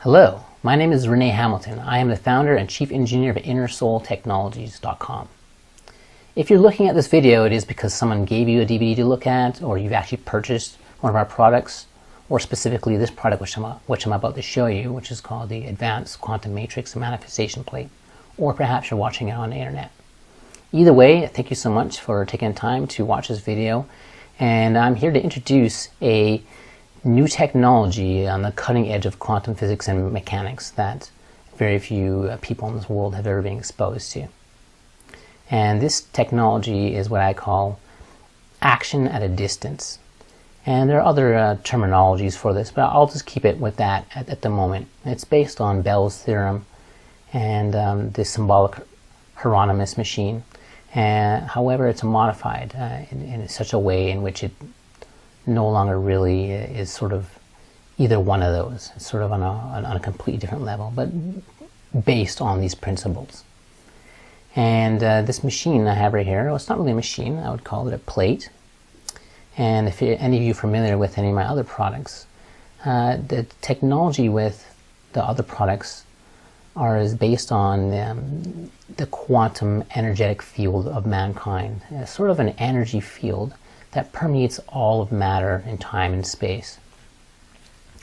Hello, my name is Rene Hamilton. I am the founder and chief engineer of InnerSoulTechnologies.com. If you're looking at this video, it is because someone gave you a DVD to look at, or you've actually purchased one of our products, or specifically this product which I'm about to show you, which is called the Advanced Quantum Matrix Manifestation Plate, or perhaps you're watching it on the internet. Either way, thank you so much for taking the time to watch this video, and I'm here to introduce a new technology on the cutting edge of quantum physics and mechanics that very few people in this world have ever been exposed to. And this technology is what I call action at a distance. And there are other terminologies for this, but I'll just keep it with that at the moment. It's based on Bell's theorem and the symbolic Hieronymus machine. However, it's modified in such a way in which it no longer really is sort of either one of those. It's sort of on a completely different level, but based on these principles. And this machine I have right here, well, it's not really a machine, I would call it a plate. And if any of you are familiar with any of my other products, the technology with the other products is based on the quantum energetic field of mankind. It's sort of an energy field that permeates all of matter in time and space.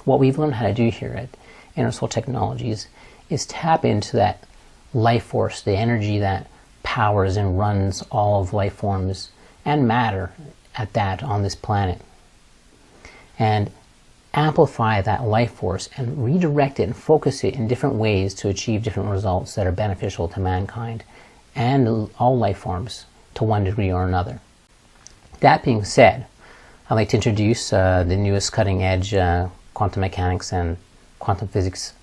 What we've learned how to do here at InnerSoul Technologies is tap into that life force, the energy that powers and runs all of life forms and matter at that on this planet, and amplify that life force and redirect it and focus it in different ways to achieve different results that are beneficial to mankind and all life forms to one degree or another. That being said, I'd like to introduce the newest cutting-edge quantum mechanics and quantum physics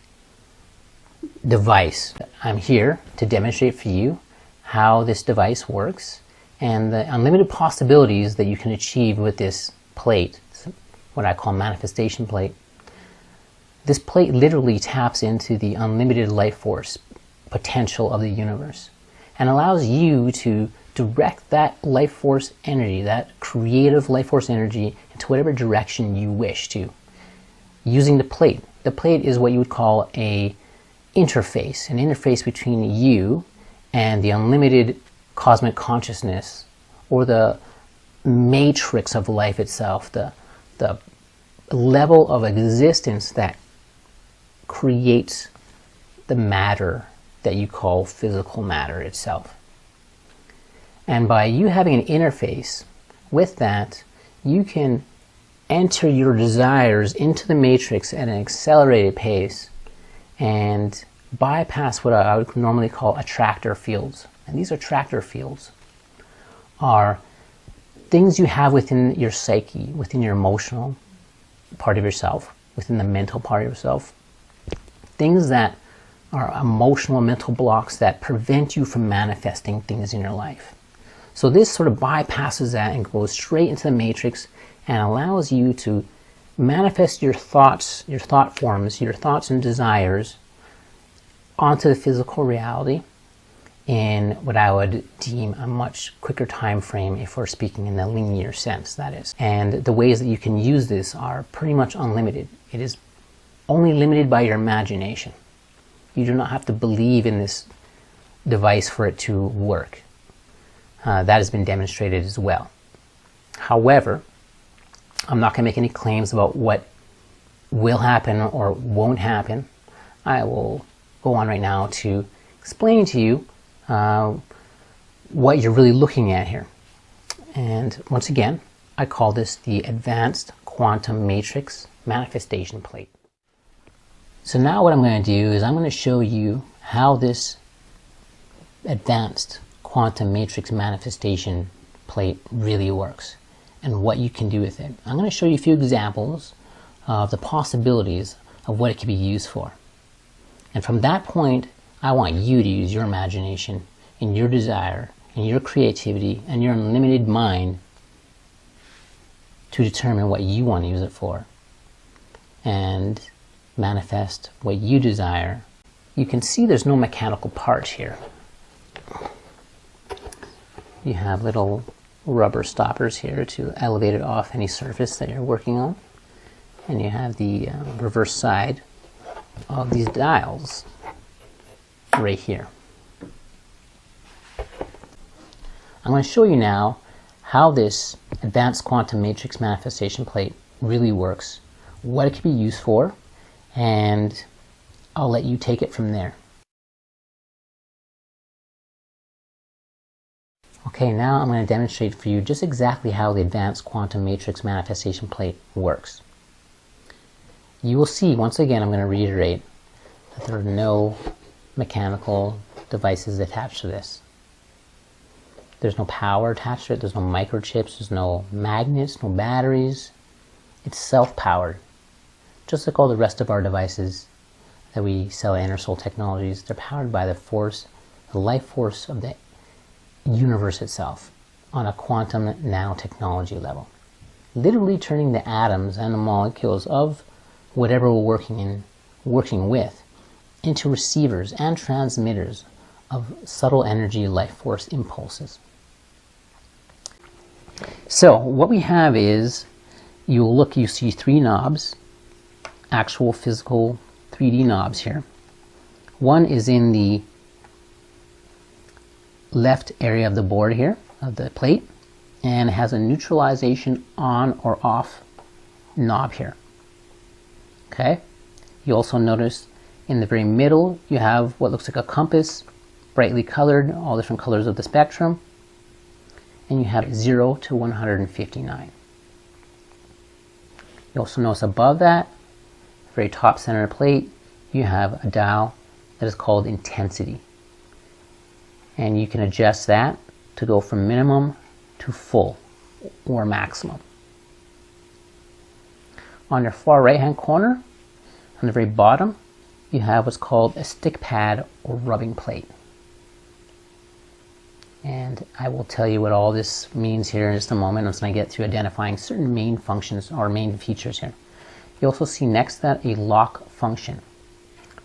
device. I'm here to demonstrate for you how this device works and the unlimited possibilities that you can achieve with this plate, what I call manifestation plate. This plate literally taps into the unlimited life force potential of the universe and allows you to direct that life force energy, that creative life force energy, into whatever direction you wish to, using the plate. The plate is what you would call an interface between you and the unlimited cosmic consciousness, or the matrix of life itself, the level of existence that creates the matter that you call physical matter itself. And by you having an interface with that, you can enter your desires into the matrix at an accelerated pace and bypass what I would normally call attractor fields. And these attractor fields are things you have within your psyche, within your emotional part of yourself, within the mental part of yourself. Things that are emotional mental blocks that prevent you from manifesting things in your life. So this sort of bypasses that and goes straight into the matrix and allows you to manifest your thoughts, your thought forms, your thoughts and desires onto the physical reality in what I would deem a much quicker time frame, if we're speaking in the linear sense, that is. And the ways that you can use this are pretty much unlimited. It is only limited by your imagination. You do not have to believe in this device for it to work. That has been demonstrated as well. However, I'm not going to make any claims about what will happen or won't happen. I will go on right now to explain to you what you're really looking at here. And once again, I call this the Advanced Quantum Matrix Manifestation Plate. So now what I'm going to do is I'm going to show you how this Advanced Quantum Matrix Manifestation Plate really works and what you can do with it. I'm going to show you a few examples of the possibilities of what it can be used for. And from that point, I want you to use your imagination and your desire and your creativity and your unlimited mind to determine what you want to use it for and manifest what you desire. You can see there's no mechanical parts here. You have little rubber stoppers here to elevate it off any surface that you're working on. And you have the reverse side of these dials right here. I'm going to show you now how this advanced quantum matrix manifestation plate really works, what it can be used for, and I'll let you take it from there. Okay, now I'm going to demonstrate for you just exactly how the advanced quantum matrix manifestation plate works. You will see, once again, I'm going to reiterate that there are no mechanical devices attached to this. There's no power attached to it, there's no microchips, there's no magnets, no batteries. It's self-powered. Just like all the rest of our devices that we sell at Inner Soul Technologies, they're powered by the force, the life force of the universe itself on a quantum nanotechnology level. Literally turning the atoms and the molecules of whatever we're working with into receivers and transmitters of subtle energy life force impulses. So what we have is, you see three knobs, actual physical 3D knobs here. One is in the left area of the board here, of the plate, and it has a neutralization on or off knob here. Okay, you also notice in the very middle you have what looks like a compass, brightly colored, all different colors of the spectrum, and you have 0 to 159. You also notice above that, very top center of the plate, you have a dial that is called intensity. And you can adjust that to go from minimum to full or maximum. On your far right hand corner, on the very bottom, you have what's called a stick pad or rubbing plate. And I will tell you what all this means here in just a moment as I get to identifying certain main functions or main features here. You also see next to that a lock function,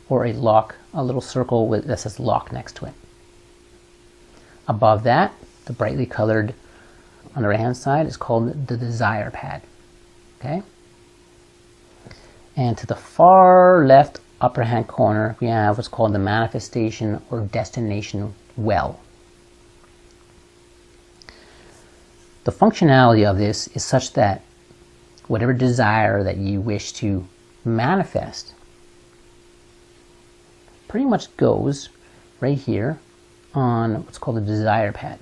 or a little circle that says lock next to it. Above that, the brightly colored on the right hand side is called the desire pad. Okay? And to the far left upper hand corner, we have what's called the manifestation or destination well. The functionality of this is such that whatever desire that you wish to manifest pretty much goes right here on what's called the desire pad.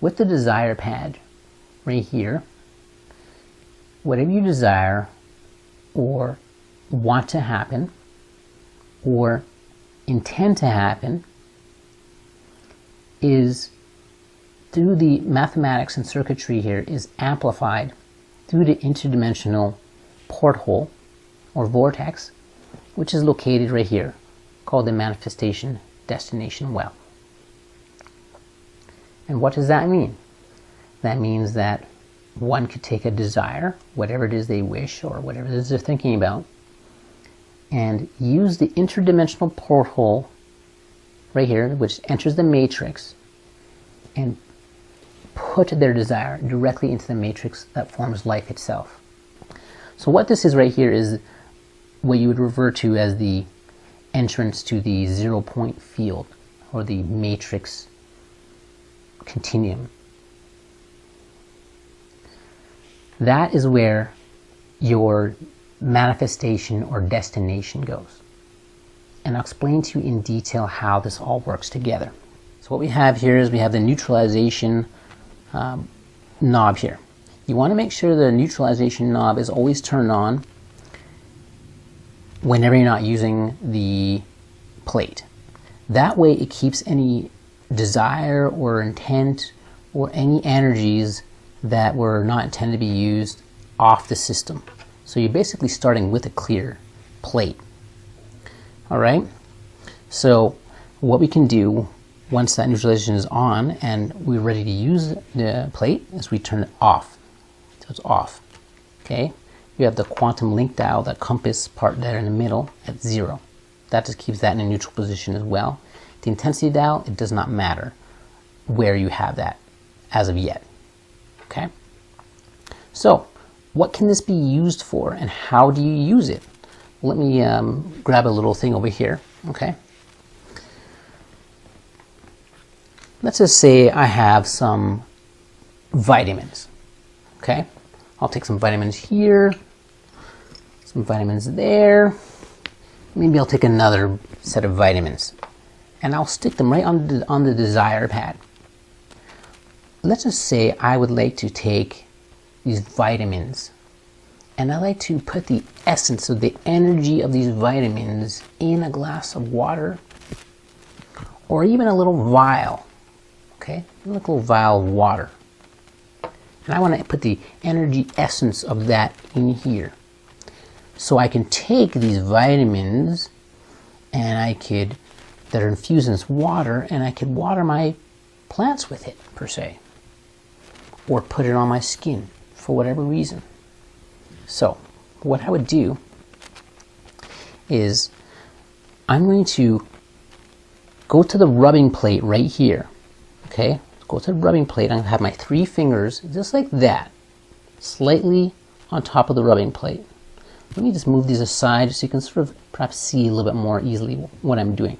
With the desire pad right here, whatever you desire or want to happen or intend to happen is, through the mathematics and circuitry here, is amplified through the interdimensional porthole or vortex, which is located right here, called the manifestation destination well. And what does that mean? That means that one could take a desire, whatever it is they wish or whatever it is they're thinking about, and use the interdimensional porthole right here, which enters the matrix, and put their desire directly into the matrix that forms life itself. So what this is right here is what you would refer to as the entrance to the 0-point field or the matrix continuum. That is where your manifestation or destination goes. And I'll explain to you in detail how this all works together. So what we have here is we have the neutralization knob here. You want to make sure the neutralization knob is always turned on whenever you're not using the plate. That way it keeps any desire or intent or any energies that were not intended to be used off the system. So you're basically starting with a clear plate. Alright? So what we can do once that neutralization is on and we're ready to use the plate is we turn it off. So it's off. Okay? You have the quantum link dial, that compass part there in the middle, at 0. That just keeps that in a neutral position as well. The intensity dial, it does not matter where you have that as of yet. Okay? So, what can this be used for and how do you use it? let me grab a little thing over here, okay? Let's just say I have some vitamins, okay? I'll take some vitamins here, some vitamins there. Maybe I'll take another set of vitamins and I'll stick them right on the desire pad. Let's just say I would like to take these vitamins and I like to put the essence of the energy of these vitamins in a glass of water or even a little vial, okay? A little vial of water. And I want to put the energy essence of that in here. So I can take these vitamins and that are infused in this water, and I could water my plants with it, per se. Or put it on my skin, for whatever reason. So, what I would do is, I'm going to go to the rubbing plate right here. Okay? Go to the rubbing plate, I'm going to have my 3 fingers, just like that, slightly on top of the rubbing plate. Let me just move these aside just so you can sort of perhaps see a little bit more easily what I'm doing.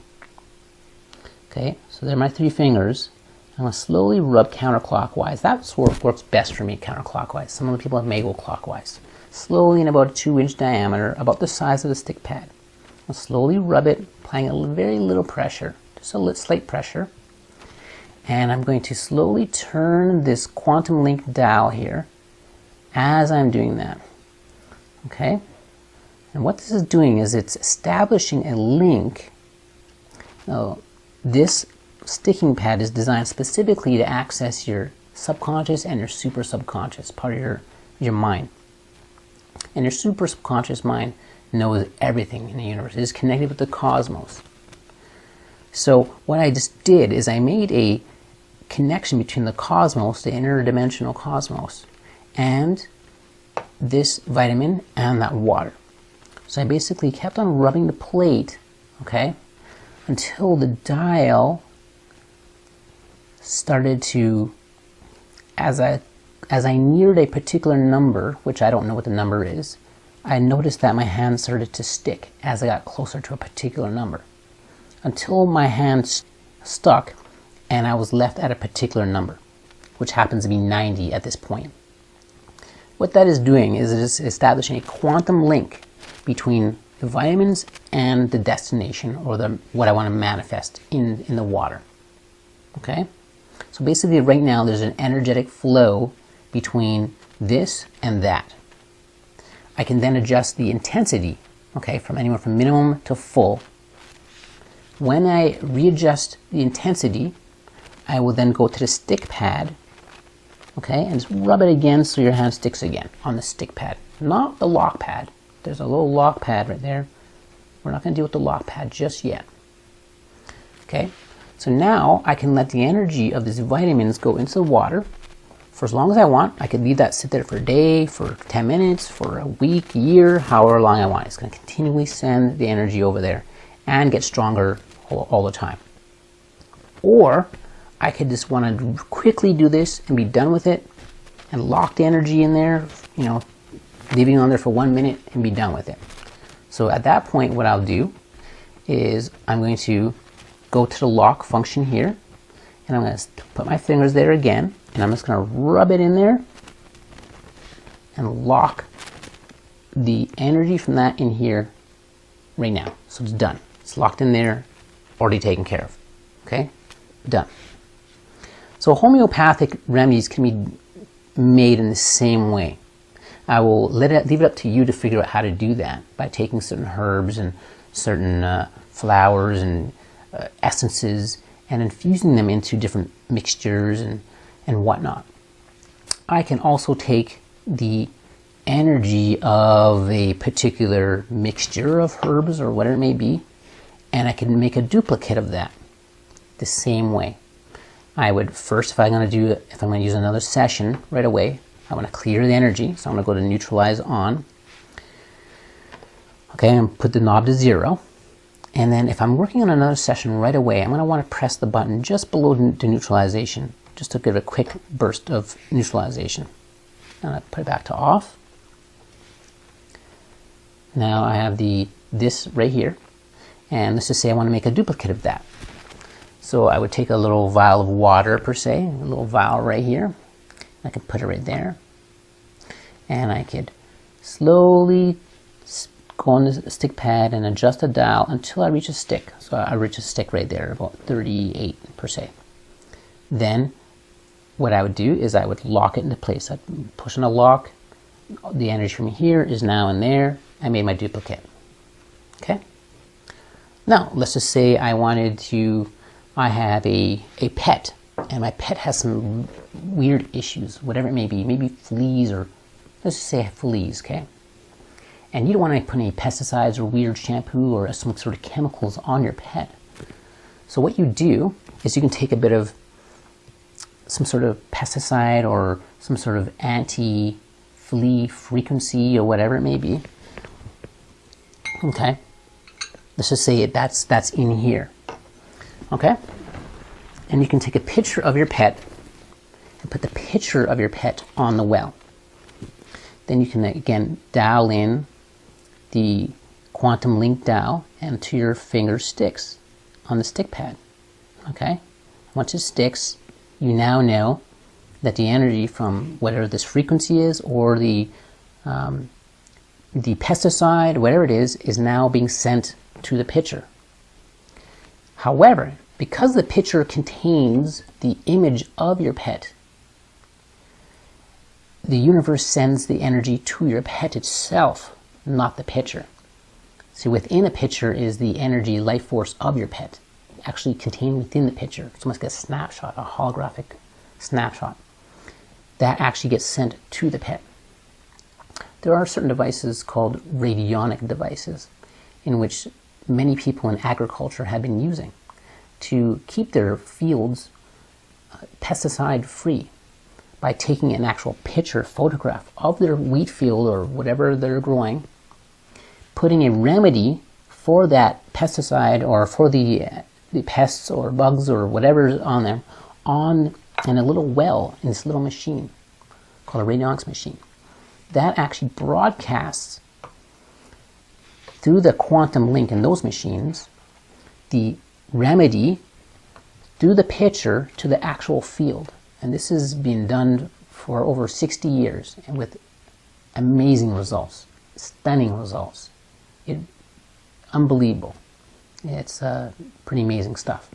Okay, so there are my 3 fingers. I'm going to slowly rub counterclockwise. That's what works best for me, counterclockwise. Some other people may go clockwise. Slowly in about a 2-inch diameter, about the size of the stick pad. I'll slowly rub it, applying a very little pressure, just a slight pressure. And I'm going to slowly turn this quantum link dial here as I'm doing that. Okay? And what this is doing is it's establishing a link. Now, this sticking pad is designed specifically to access your subconscious and your super subconscious, part of your mind. And your super subconscious mind knows everything in the universe. It is connected with the cosmos. So what I just did is I made a connection between the cosmos, the interdimensional cosmos, and this vitamin and that water. So I basically kept on rubbing the plate, okay, until the dial started to, as I neared a particular number, which I don't know what the number is, I noticed that my hand started to stick as I got closer to a particular number, until my hand stuck and I was left at a particular number, which happens to be 90 at this point. What that is doing is it is establishing a quantum link between the vitamins and the destination, or what I want to manifest in the water. Okay? So basically right now there's an energetic flow between this and that. I can then adjust the intensity, okay, from anywhere from minimum to full. When I readjust the intensity, I will then go to the stick pad, okay, and just rub it again so your hand sticks again on the stick pad, not the lock pad. There's a little lock pad right there. We're not going to deal with the lock pad just yet. Okay, so now I can let the energy of these vitamins go into the water for as long as I want. I could leave that sit there for a day, for 10 minutes, for a week, year, however long I want. It's going to continually send the energy over there and get stronger all the time. Or I could just want to quickly do this and be done with it and lock the energy in there, you know, leaving it on there for 1 minute and be done with it. So at that point, what I'll do is I'm going to go to the lock function here, and I'm going to put my fingers there again, and I'm just going to rub it in there and lock the energy from that in here right now. So it's done. It's locked in there, already taken care of. Okay? Done. So homeopathic remedies can be made in the same way. I will leave it up to you to figure out how to do that by taking certain herbs and certain flowers and essences and infusing them into different mixtures and whatnot. I can also take the energy of a particular mixture of herbs or whatever it may be, and I can make a duplicate of that the same way. I would first, if I'm going to use another session right away, I want to clear the energy, so I'm going to go to neutralize on. Okay, and put the knob to 0. And then if I'm working on another session right away, I'm going to want to press the button just below the neutralization, just to give a quick burst of neutralization. And I put it back to off. Now I have this right here, and let's just say I want to make a duplicate of that. So I would take a little vial of water per se, a little vial right here. I could put it right there, and I could slowly go on the stick pad and adjust the dial until I reach a stick. So I reach a stick right there, about 38 per se. Then what I would do is I would lock it into place. I'd push on a lock. The energy from here is now in there. I made my duplicate. Okay. Now let's just say I have a pet, and my pet has some weird issues, whatever it may be, maybe fleas, or let's just say fleas, okay? And you don't want to put any pesticides or weird shampoo or some sort of chemicals on your pet. So what you do is you can take a bit of some sort of pesticide or some sort of anti-flea frequency or whatever it may be. Okay, let's just say that's in here. Okay, and you can take a picture of your pet and put the picture of your pet on the well. Then you can again dial in the quantum link dial and to your finger sticks on the stick pad. Okay, once it sticks, you now know that the energy from whatever this frequency is, or the pesticide, whatever it is now being sent to the picture. However, because the picture contains the image of your pet, the universe sends the energy to your pet itself, not the picture. So within a picture is the energy, life force of your pet, actually contained within the picture. It's almost like a snapshot, a holographic snapshot. That actually gets sent to the pet. There are certain devices called radionic devices, in which many people in agriculture have been using to keep their fields pesticide free, by taking an actual picture photograph of their wheat field or whatever they're growing, putting a remedy for that pesticide or for the pests or bugs or whatever's on there in a little well, in this little machine called a radionics machine. That actually broadcasts through the quantum link in those machines the remedy through the picture to the actual field. And this has been done for over 60 years and with amazing results, stunning results. Unbelievable. It's pretty amazing stuff.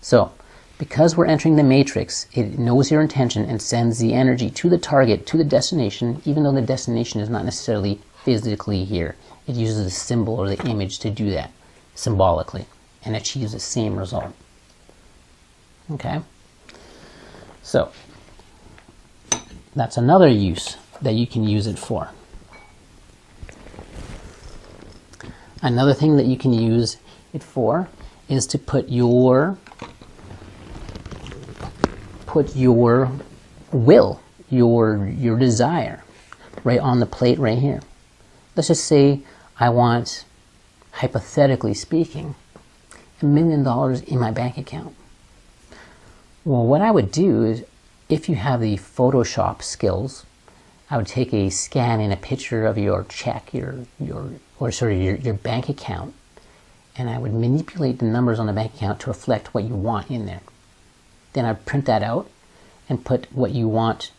So, because we're entering the matrix, it knows your intention and sends the energy to the target, to the destination, even though the destination is not necessarily physically here. It uses the symbol or the image to do that symbolically and achieves the same result. Okay? So, that's another use that you can use it for. Another thing that you can use it for is to put your will, your desire, right on the plate right here. Let's just say I want, hypothetically speaking, $1 million in my bank account. Well, what I would do is, if you have the Photoshop skills, I would take a scan and a picture of your check, your bank account, and I would manipulate the numbers on the bank account to reflect what you want in there. Then I'd print that out and put what you want,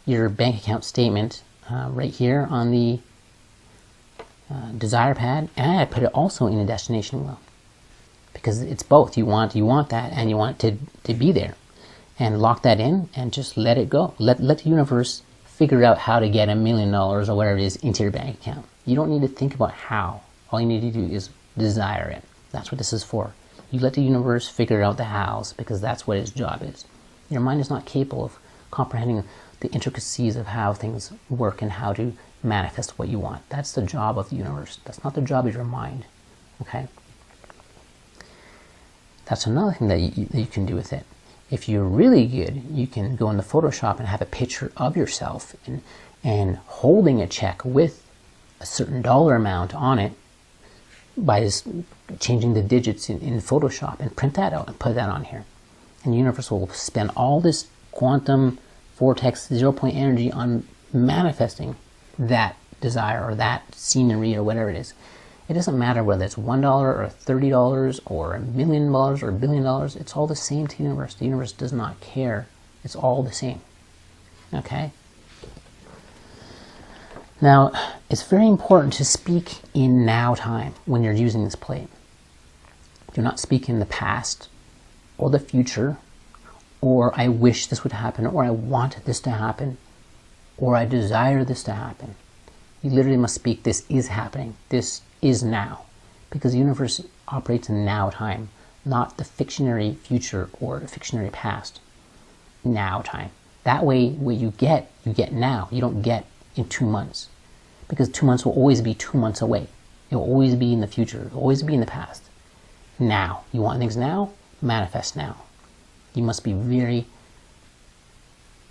your bank account statement, right here on the desire pad, and I put it also in a destination wheel, because it's both. You want that, and you want it to be there, and lock that in and just let it go. Let the universe figure out how to get $1 million or whatever it is into your bank account. You don't need to think about how. All you need to do is desire it. That's what this is for. You let the universe figure out the hows, because that's what its job is. Your mind is not capable of comprehending the intricacies of how things work and how to manifest what you want. That's the job of the universe. That's not the job of your mind. Okay? That's another thing that you can do with it. If you're really good, you can go into Photoshop and have a picture of yourself and holding a check with a certain dollar amount on it by just changing the digits in Photoshop, and print that out and put that on here. And the universe will spend all this quantum vortex 0 point energy on manifesting that desire or that scenery or whatever it is. It doesn't matter whether it's $1 or $30 or $1 million or $1 billion. It's all the same to the universe. The universe does not care. It's all the same. Okay? Now, it's very important to speak in now time when you're using this plate. Do not speak in the past or the future, or I wish this would happen, or I want this to happen, or I desire this to happen. You literally must speak, this is happening, this is now, because the universe operates in now time, not the fictionary future or the fictionary past. Now time. That way, what you get now. You don't get in 2 months, because 2 months will always be 2 months away. It will always be in the future. It will always be in the past. Now. You want things now? Manifest now. You must be very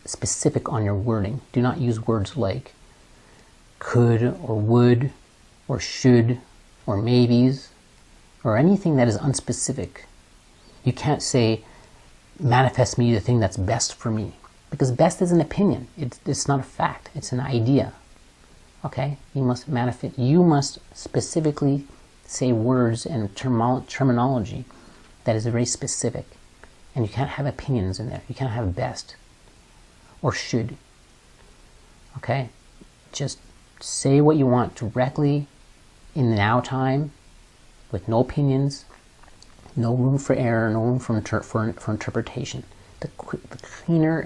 specific on your wording. Do not use words like could or would or should or maybes or anything that is unspecific. You can't say manifest me the thing that's best for me, because best is an opinion. It's not a fact. It's an idea. Okay? You must manifest. You must specifically say words and terminology that is very specific. And you can't have opinions in there. You can't have best or should. Okay? Just say what you want directly in the now time with no opinions, no room for error, no room for interpretation. The cleaner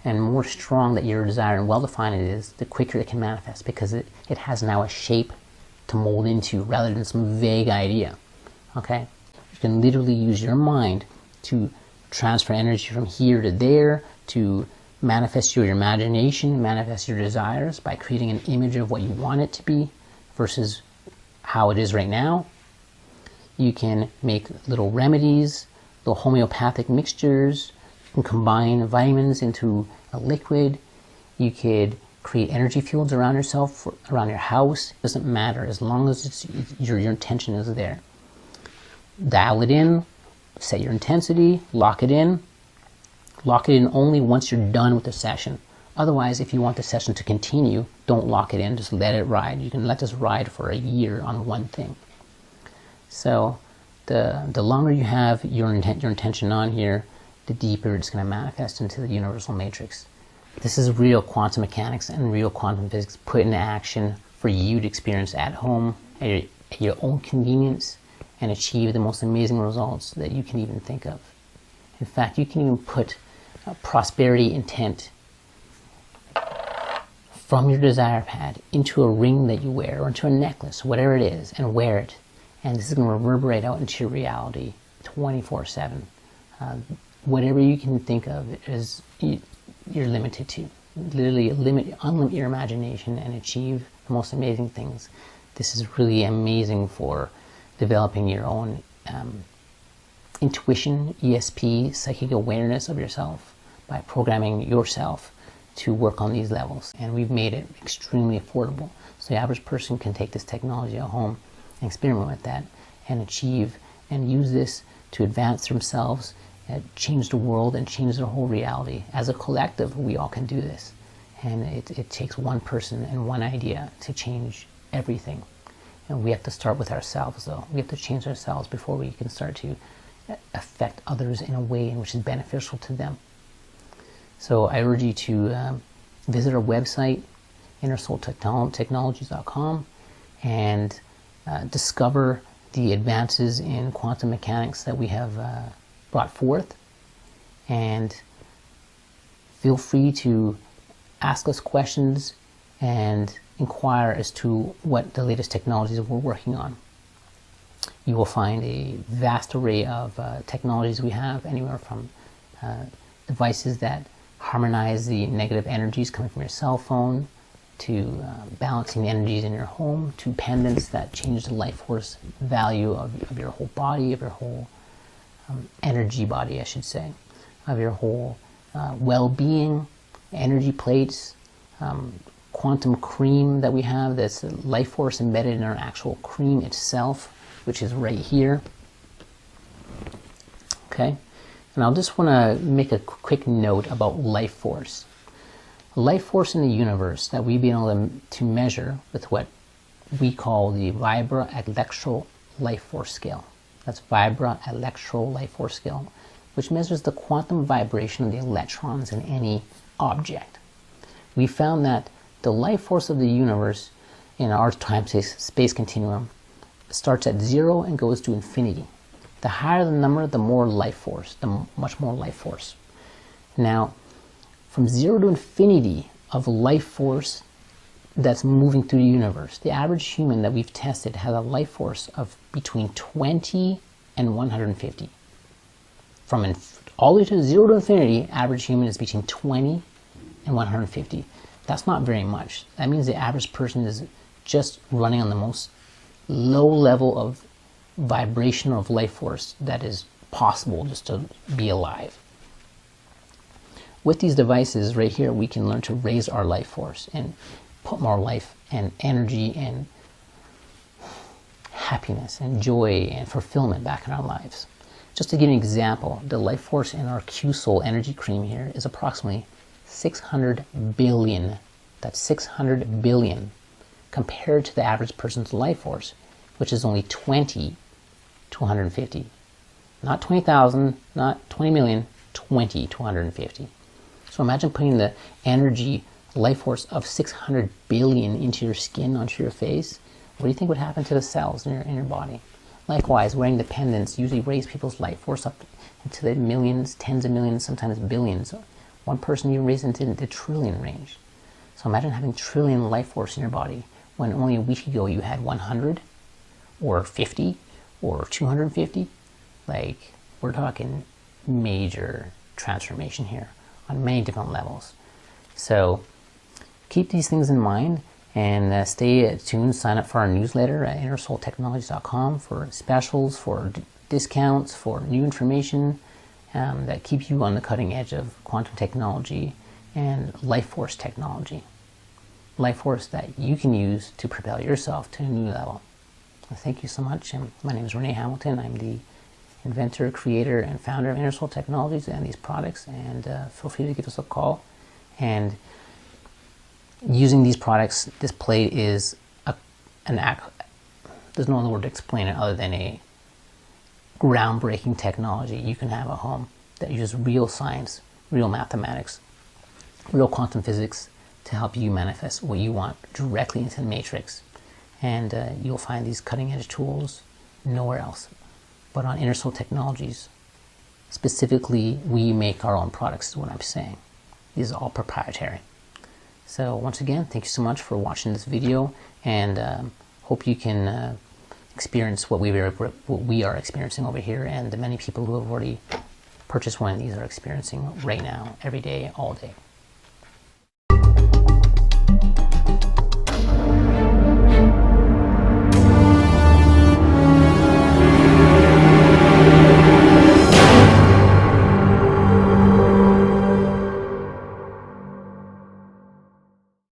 and more strong that your desire and well-defined it is, the quicker it can manifest, because it has now a shape to mold into rather than some vague idea. Okay? You can literally use your mind to transfer energy from here to there, to manifest your imagination, manifest your desires by creating an image of what you want it to be versus how it is right now. You can make little remedies, little homeopathic mixtures. You can combine vitamins into a liquid. You could create energy fields around yourself, around your house. It doesn't matter as long as your intention is there. Dial it in. Set your intensity, lock it in. Lock it in only once you're done with the session. Otherwise, if you want the session to continue, don't lock it in, just let it ride. You can let this ride for a year on one thing. So the longer you have your intention on here, the deeper it's going to manifest into the universal matrix. This is real quantum mechanics and real quantum physics put into action for you to experience at home, at your own convenience, and achieve the most amazing results that you can even think of. In fact, you can even put prosperity intent from your desire pad into a ring that you wear or into a necklace, whatever it is, and wear it. And this is going to reverberate out into your reality 24/7. Whatever you can think of is you're limited to. Literally unlimit your imagination and achieve the most amazing things. This is really amazing for developing your own intuition, ESP, psychic awareness of yourself by programming yourself to work on these levels. And we've made it extremely affordable. So the average person can take this technology at home and experiment with that and achieve and use this to advance themselves, change the world, and change their whole reality. As a collective, we all can do this. And it takes one person and one idea to change everything. And we have to start with ourselves, though. We have to change ourselves before we can start to affect others in a way in which is beneficial to them. So I urge you to visit our website, innersoultechnologies.com, and discover the advances in quantum mechanics that we have brought forth. And feel free to ask us questions and inquire as to what the latest technologies we're working on. You will find a vast array of technologies we have, anywhere from devices that harmonize the negative energies coming from your cell phone, to balancing the energies in your home, to pendants that change the life force value of your whole body, of your whole energy body, I should say, of your whole well-being, energy plates, quantum cream that we have, that's life force embedded in our actual cream itself, which is right here. Okay, and I'll just want to make a quick note about life force. life force in the universe that we've been able to measure with what we call the vibra-electro life force scale. That's vibra-electro life force scale, which measures the quantum vibration of the electrons in any object. We found that the life force of the universe in our time-space continuum starts at 0 and goes to infinity. The higher the number, the more life force, much more life force. Now, from 0 to infinity of life force that's moving through the universe, the average human that we've tested has a life force of between 20 and 150. From all the way to 0 to infinity, average human is between 20 and 150. That's not very much. That means the average person is just running on the most low level of vibration of life force that is possible just to be alive. With these devices right here, we can learn to raise our life force and put more life and energy and happiness and joy and fulfillment back in our lives. Just to give you an example, the life force in our Q-Soul energy cream here is approximately 600 billion. That's 600 billion compared to the average person's life force, which is only 20 to 150. Not 20,000, not 20 million, 20 to 150. So imagine putting the energy, life force of 600 billion into your skin, onto your face. What do you think would happen to the cells in your body? Likewise, wearing the pendants usually raise people's life force up into the millions, tens of millions, sometimes billions. One person even raised into the trillion range. So imagine having trillion life force in your body when only a week ago you had 100 or 50 or 250. Like, we're talking major transformation here on many different levels. So keep these things in mind and stay tuned. Sign up for our newsletter at innersoultechnologies.com for specials, for discounts, for new information that keep you on the cutting edge of quantum technology and life force technology. Life force that you can use to propel yourself to a new level. Well, thank you so much. My name is Rene Hamilton. I'm the inventor, creator, and founder of Inner Soul Technologies and these products. And feel free to give us a call. And using these products, this plate is an act. There's no other word to explain it other than a groundbreaking technology you can have at home that uses real science, real mathematics, real quantum physics to help you manifest what you want directly into the matrix. And you'll find these cutting edge tools nowhere else but on Inner Soul Technologies. Specifically, we make our own products is what I'm saying. These are all proprietary. So once again, thank you so much for watching this video, and hope you can experience what we are experiencing over here, and the many people who have already purchased one of these are experiencing right now, every day, all day.